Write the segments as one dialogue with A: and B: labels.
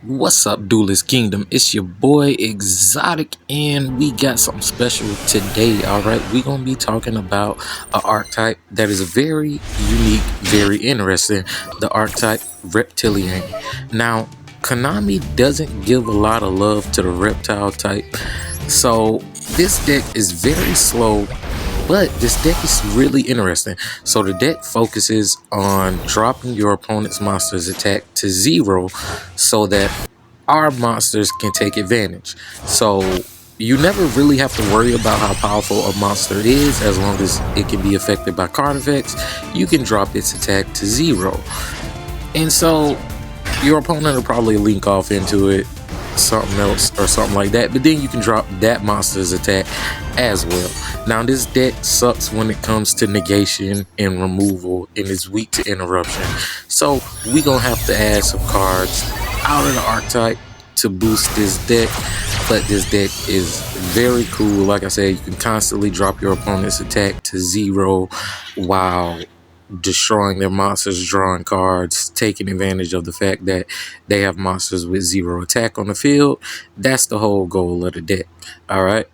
A: What's up, Duelist Kingdom? It's your boy Exotic, and we got something special today. All right, we're gonna be talking about an archetype that is very unique, very interesting. The archetype Reptilianne. Now, Konami doesn't give a lot of love to the reptile type, so this deck is very slow. But this deck is really interesting. So the deck focuses on dropping your opponent's monster's attack to 0 so that our monsters can take advantage. So you never really have to worry about how powerful a monster is as long as it can be affected by card effects. You can drop its attack to 0. And so your opponent will probably link off into it, something else or something like that, but then you can drop that monster's attack as well. Now this deck sucks when it comes to negation and removal, and is weak to interruption, so we gonna have to add some cards out of the archetype to boost this deck. But this deck is very cool. Like I said, you can constantly drop your opponent's attack to 0 while destroying their monsters, drawing cards, taking advantage of the fact that they have monsters with 0 attack on the field. That's the whole goal of the deck. All right,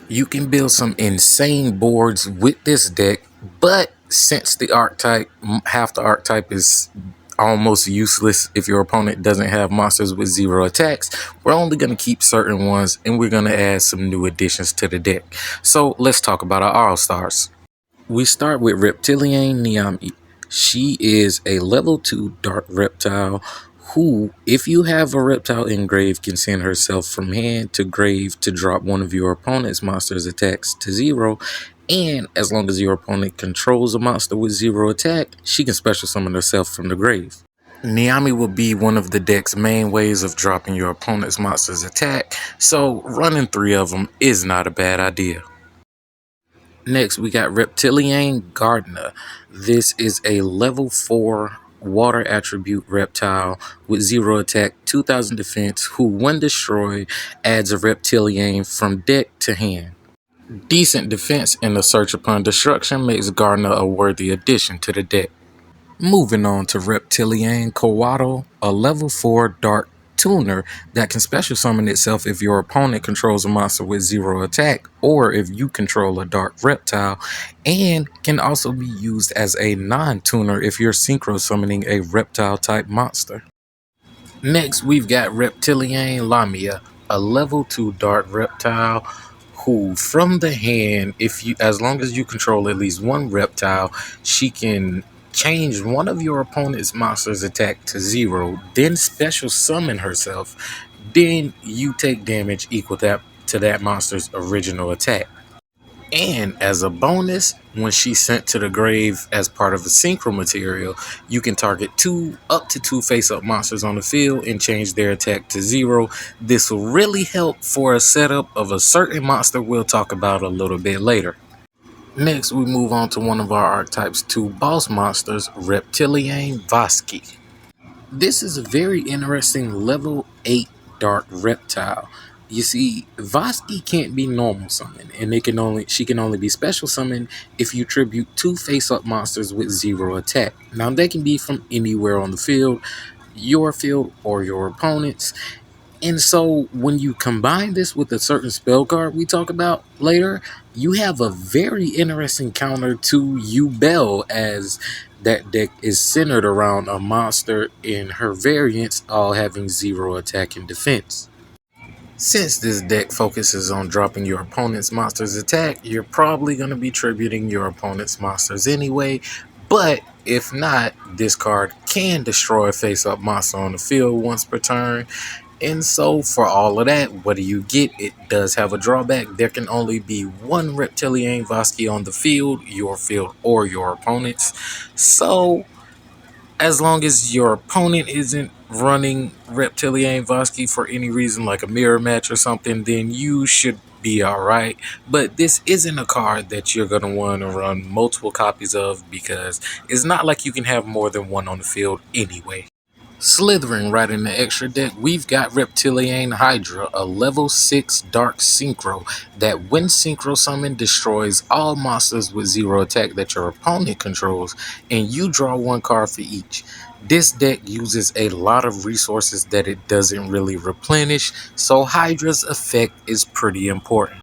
A: you can build some insane boards with this deck, but since the archetype, half the archetype is almost useless if your opponent doesn't have monsters with 0 attacks, we're only going to keep certain ones, and we're going to add some new additions to the deck. So let's talk about our all-stars. We start with Reptilianne Niami. She is a level 2 dark reptile who, if you have a reptile in grave, can send herself from hand to grave to drop one of your opponent's monster's attacks to 0. And as long as your opponent controls a monster with 0 attack, she can special summon herself from the grave. Niami will be one of the deck's main ways of dropping your opponent's monster's attack, so running 3 of them is not a bad idea. Next, we got Reptilianne Gardener. This is a level 4 water attribute reptile with 0 attack, 2000 defense, who, when destroyed, adds a Reptilianne from deck to hand. Decent defense in the search upon destruction makes Gardener a worthy addition to the deck. Moving on to Reptilianne Coatl, a level 4 dark tuner that can special summon itself if your opponent controls a monster with 0 attack, or if you control a dark reptile, and can also be used as a non-tuner if you're synchro summoning a reptile type monster. Next, we've got Reptilianne Lamia, a level 2 dark reptile who, from the hand, as long as you control at least one reptile, she can change one of your opponent's monster's attack to 0, then special summon herself. Then you take damage equal to that monster's original attack. And as a bonus, when she's sent to the grave as part of a synchro material, you can target up to two face-up monsters on the field and change their attack to 0. This will really help for a setup of a certain monster we'll talk about a little bit later. Next, we move on to one of our archetype's 2 boss monsters, Reptilianne Voski. This is a very interesting level 8 dark reptile. You see, Voski can't be normal summoned, and she can only be special summoned if you tribute 2 face-up monsters with 0 attack. Now, they can be from anywhere on the field, your field or your opponent's. And so when you combine this with a certain spell card we talk about later, you have a very interesting counter to Yubel, as that deck is centered around a monster in her variants all having 0 attack and defense. Since this deck focuses on dropping your opponent's monster's attack, you're probably going to be tributing your opponent's monsters anyway, but if not, this card can destroy a face-up monster on the field once per turn. And so for all of that, what do you get? It does have a drawback. There can only be one Reptilianne Voski on the field, your field or your opponent's. So as long as your opponent isn't running Reptilianne Voski for any reason, like a mirror match or something, then you should be alright. But this isn't a card that you're going to want to run multiple copies of, because it's not like you can have more than one on the field anyway. Slithering right in the extra deck, we've got Reptilianne Hydra, a level 6 Dark Synchro that when Synchro Summon destroys all monsters with 0 attack that your opponent controls, and you draw 1 card for each. This deck uses a lot of resources that it doesn't really replenish, so Hydra's effect is pretty important.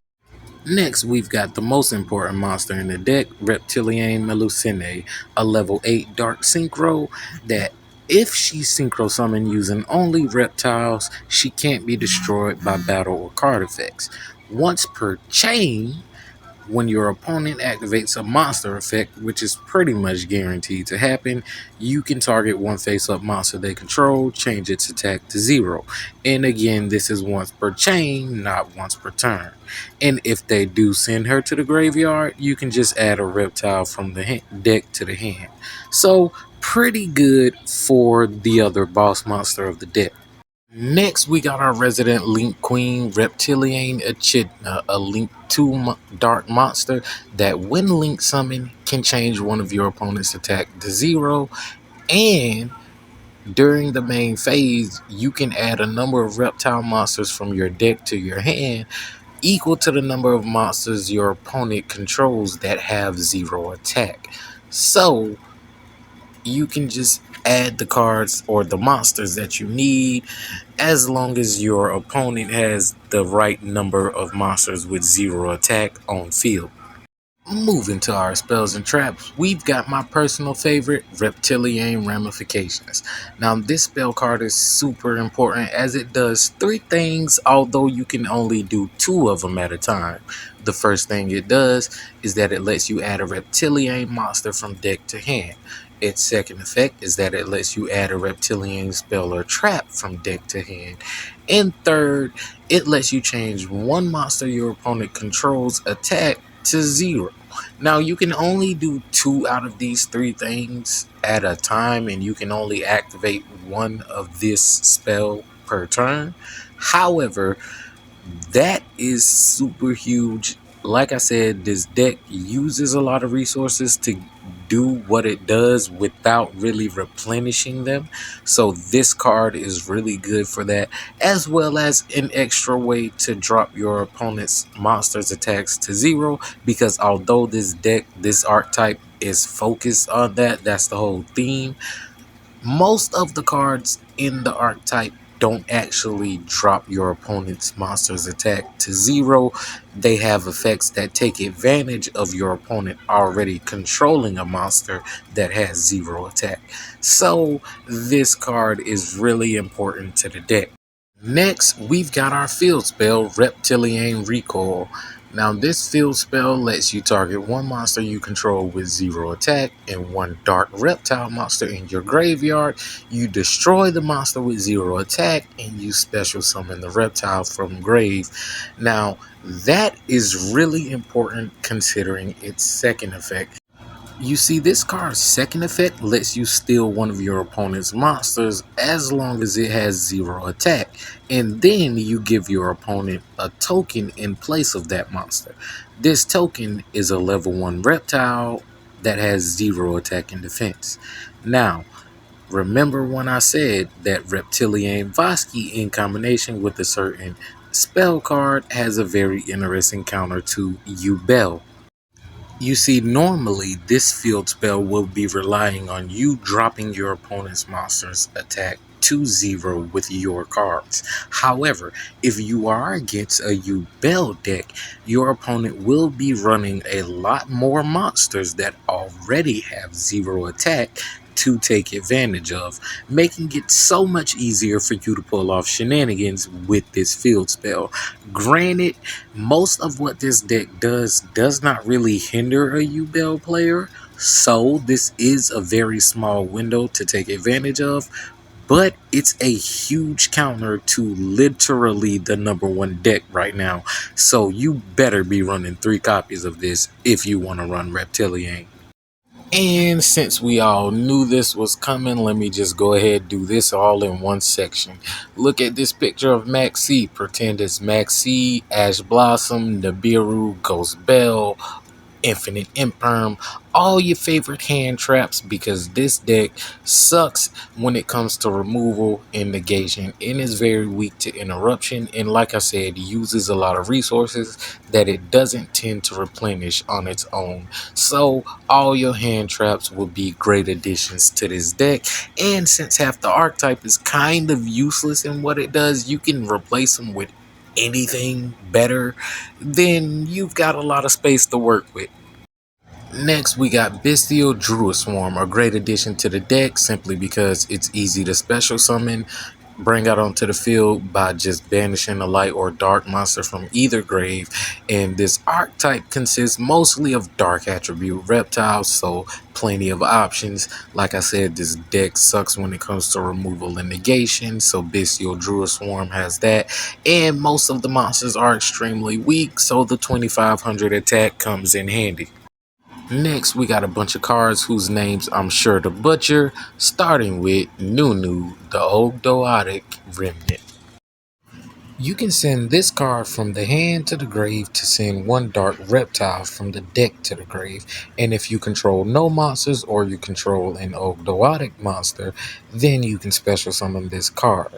A: Next, we've got the most important monster in the deck, Reptilianne Melusine, a level 8 Dark Synchro that if she synchro summon using only reptiles, she can't be destroyed by battle or card effects. Once per chain, when your opponent activates a monster effect, which is pretty much guaranteed to happen, you can target one face-up monster they control, change its attack to 0. And again, this is once per chain, not once per turn. And if they do send her to the graveyard, you can just add a reptile from the deck to the hand. So, pretty good for the other boss monster of the deck. Next, we got our resident Link Queen, Reptilianne Echidna, a Link 2 Dark Monster that when Link summoned can change one of your opponent's attack to 0, and during the main phase, you can add a number of reptile monsters from your deck to your hand equal to the number of monsters your opponent controls that have 0 attack. So, you can just add the cards or the monsters that you need as long as your opponent has the right number of monsters with 0 attack on field. Moving to our spells and traps, we've got my personal favorite, Reptilianne Ramifications. Now this spell card is super important as it does 3 things, although you can only do 2 of them at a time. The first thing it does is that it lets you add a Reptilianne monster from deck to hand. Its second effect is that it lets you add a Reptilianne spell or trap from deck to hand. And third, it lets you change one monster your opponent controls attack to 0. Now you can only do 2 out of these 3 things at a time, and you can only activate one of this spell per turn. However, that is super huge. Like I said, this deck uses a lot of resources to do what it does without really replenishing them. So this card is really good for that, as well as an extra way to drop your opponent's monsters attacks to 0, because although this archetype is focused on that, that's the whole theme. Most of the cards in the archetype don't actually drop your opponent's monster's attack to 0. They have effects that take advantage of your opponent already controlling a monster that has 0 attack. So this card is really important to the deck. Next, we've got our field spell, Reptilianne Recoil. Now, this field spell lets you target one monster you control with 0 attack and one dark reptile monster in your graveyard. You destroy the monster with 0 attack and you special summon the reptile from grave. Now, that is really important considering its second effect. You see, this card's second effect lets you steal one of your opponent's monsters as long as it has 0 attack, and then you give your opponent a token in place of that monster. This token is a level 1 reptile that has 0 attack and defense. Now, remember when I said that Reptilianne Voski in combination with a certain spell card has a very interesting counter to Ubel. You see, normally this field spell will be relying on you dropping your opponent's monster's attack to 0 with your cards. However, if you are against a Ubel deck, your opponent will be running a lot more monsters that already have 0 attack to take advantage of, making it so much easier for you to pull off shenanigans with this field spell. Granted, most of what this deck does not really hinder a Ubel player, so this is a very small window to take advantage of, but it's a huge counter to literally the number 1 deck right now. So you better be running 3 copies of this if you want to run Reptilianne. And since we all knew this was coming, let me just go ahead and do this all in one section. Look at this picture of Maxi. Pretend it's Maxi, Ash Blossom, Nibiru, Ghost Bell, infinite imperm, all your favorite hand traps, because this deck sucks when it comes to removal and negation and is very weak to interruption, and like I said, uses a lot of resources that it doesn't tend to replenish on its own. So all your hand traps will be great additions to this deck, and since half the archetype is kind of useless in what it does, you can replace them with anything better, then you've got a lot of space to work with. Next, we got Bestial Druid Swarm, a great addition to the deck simply because it's easy to special summon, bring out onto the field by just banishing a light or dark monster from either grave. And this archetype consists mostly of dark attribute reptiles, so plenty of options. Like I said, this deck sucks when it comes to removal and negation, so Bestial Druid Swarm has that. And most of the monsters are extremely weak, so the 2500 attack comes in handy. Next, we got a bunch of cards whose names I'm sure to butcher, starting with Nunu, the Ogdoatic Remnant. You can send this card from the hand to the grave to send one dark reptile from the deck to the grave. And if you control no monsters or you control an Ogdoatic monster, then you can special summon this card.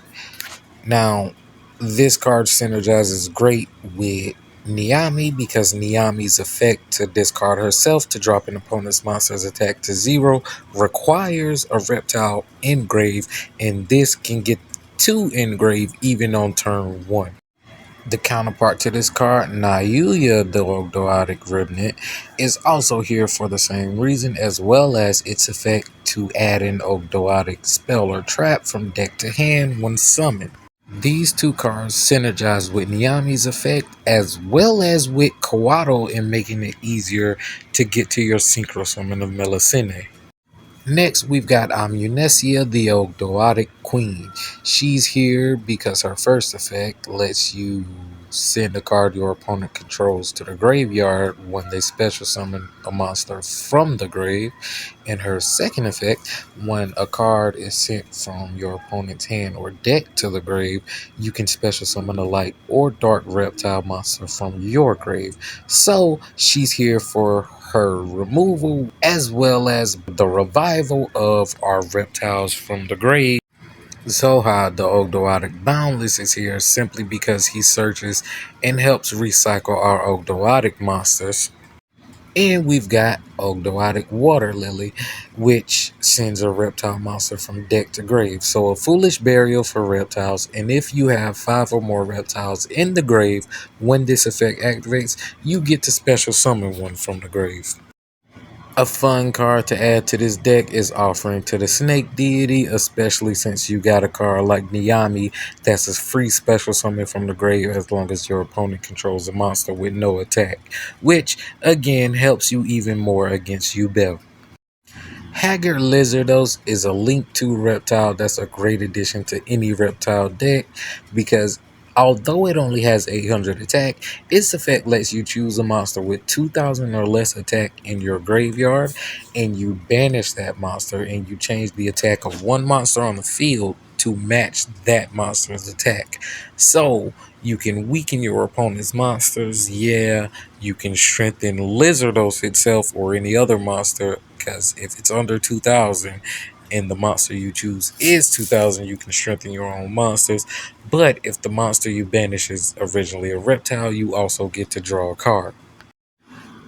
A: Now, this card synergizes great with Niami because Niami's effect to discard herself to drop an opponent's monster's attack to 0 requires a reptile engrave, and this can get 2 engrave even on turn 1. The counterpart to this card, Nayuya the Ogdoatic Remnant, is also here for the same reason, as well as its effect to add an Ogdoatic spell or trap from deck to hand when summoned. These two cards synergize with Niami's effect as well as with Kawato in making it easier to get to your Synchro Summon of Melusine. Next, we've got Amunesia, the Ogdoatic Queen. She's here because her first effect lets you send a card your opponent controls to the graveyard when they special summon a monster from the grave. And her second effect, when a card is sent from your opponent's hand or deck to the grave, you can special summon a light or dark reptile monster from your grave. So she's here for her removal as well as the revival of our reptiles from the grave. Zoha, the Ogdoatic Boundless, is here simply because he searches and helps recycle our Ogdoatic monsters. And we've got Ogdoatic Water Lily, which sends a reptile monster from deck to grave. So a foolish burial for reptiles, and if you have 5 or more reptiles in the grave, when this effect activates, you get to special summon one from the grave. A fun card to add to this deck is Offering to the Snake Deity, especially since you got a card like Niami that's a free special summon from the grave as long as your opponent controls a monster with no attack, which again helps you even more against Yubel. Haggard Lizardos is a Link 2 reptile that's a great addition to any reptile deck because although it only has 800 attack, its effect lets you choose a monster with 2000 or less attack in your graveyard, and you banish that monster and you change the attack of one monster on the field to match that monster's attack. So you can weaken your opponent's monsters. Yeah, you can strengthen Lizardos itself or any other monster, because if it's under 2000 and the monster you choose is 2000, you can strengthen your own monsters. But if the monster you banish is originally a reptile, you also get to draw a card.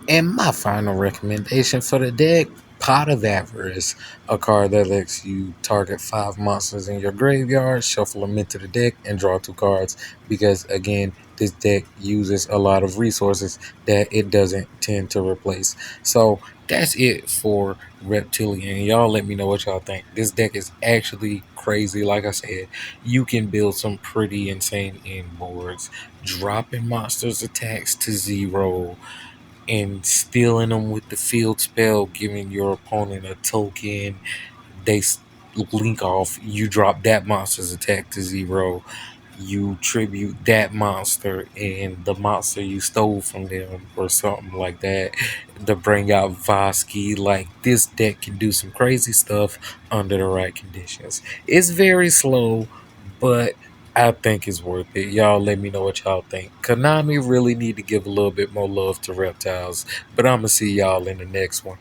A: And my final recommendation for the deck, Pot of Avarice, a card that lets you target 5 monsters in your graveyard, shuffle them into the deck, and draw 2 cards. Because again, this deck uses a lot of resources that it doesn't tend to replace. So that's it for Reptilianne. Y'all let me know what y'all think. This deck is actually crazy. Like I said, you can build some pretty insane end boards, dropping monsters' attacks to 0 and stealing them with the field spell, giving your opponent a token. They link off. You drop that monster's attack to 0. You tribute that monster and the monster you stole from them, or something like that, to bring out Voski. Like, this deck can do some crazy stuff under the right conditions. It's very slow, but I think it's worth it. Y'all let me know what y'all think. Konami really need to give a little bit more love to reptiles. But I'm going to see y'all in the next one.